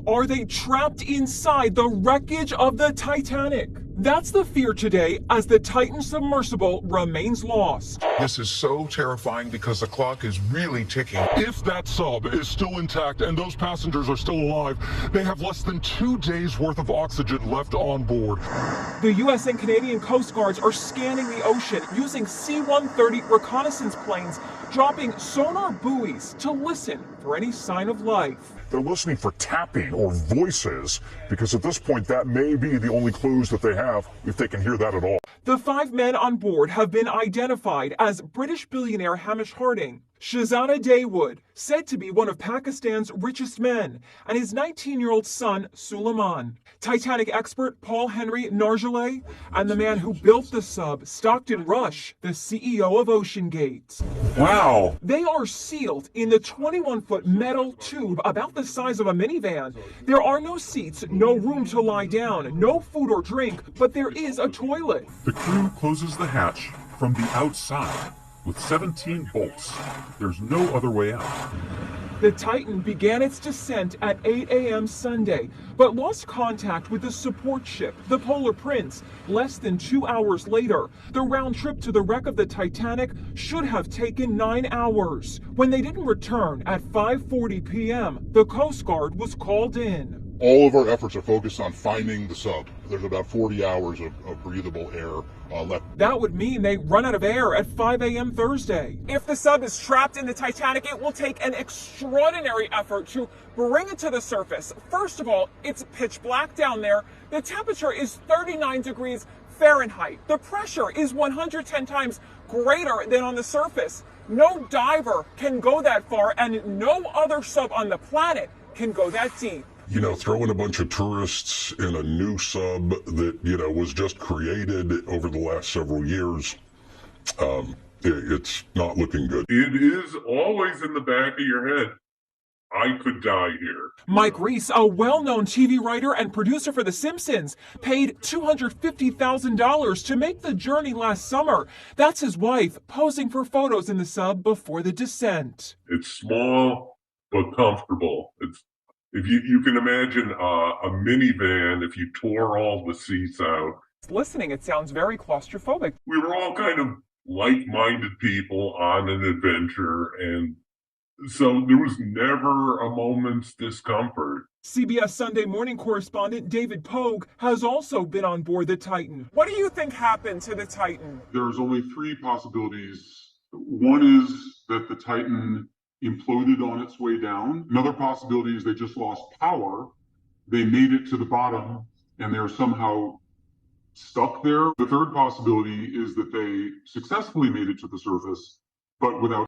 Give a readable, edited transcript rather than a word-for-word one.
Are they trapped inside the wreckage of the Titanic? That's the fear today as the Titan submersible remains lost. This is so terrifying because the clock is really ticking. If that sub is still intact and those passengers are still alive, they have less than 2 days worth of oxygen left on board. The U.S. and Canadian Coast Guards are scanning the ocean using C-130 reconnaissance planes, dropping sonar buoys to listen for any sign of life. They're listening for tapping or voices, because at this point that may be the only clues that they have, if they can hear that at all. The 5 men on board have been identified as British billionaire Hamish Harding, Shahzada Dawood, said to be one of Pakistan's richest men, and his 19-year-old son, Suleiman. Titanic expert Paul Henry Nargeolet, and the man who built the sub, Stockton Rush, the CEO of OceanGate. Wow! They are sealed in the 21-foot metal tube about the size of a minivan. There are no seats, no room to lie down, no food or drink, but there is a toilet. The crew closes the hatch from the outside with 17 bolts. There's no other way out. The Titan began its descent at 8 a.m. Sunday, but lost contact with the support ship, the Polar Prince, less than 2 hours later. The round trip to the wreck of the Titanic should have taken 9 hours. When they didn't return at 5:40 p.m., the Coast Guard was called in. All of our efforts are focused on finding the sub. There's about 40 hours of breathable air left. That would mean they run out of air at 5 a.m. Thursday. If the sub is trapped in the Titanic, it will take an extraordinary effort to bring it to the surface. First of all, it's pitch black down there. The temperature is 39 degrees Fahrenheit. The pressure is 110 times greater than on the surface. No diver can go that far, and no other sub on the planet can go that deep. You know, throwing a bunch of tourists in a new sub that, was just created over the last several years, it's not looking good. It is always in the back of your head. I could die here. Mike Reese, a well-known TV writer and producer for The Simpsons, paid $250,000 to make the journey last summer. That's his wife posing for photos in the sub before the descent. It's small but comfortable. If you can imagine a minivan if you tore all the seats out. Listening, it sounds very claustrophobic. We were all kind of like-minded people on an adventure, and so there was never a moment's discomfort. CBS Sunday Morning correspondent David Pogue has also been on board the Titan. What do you think happened to the Titan? There's only 3 possibilities. One is that the Titan imploded on its way down. Another possibility is they just lost power. They made it to the bottom and they're somehow stuck there. The third possibility is that they successfully made it to the surface, but without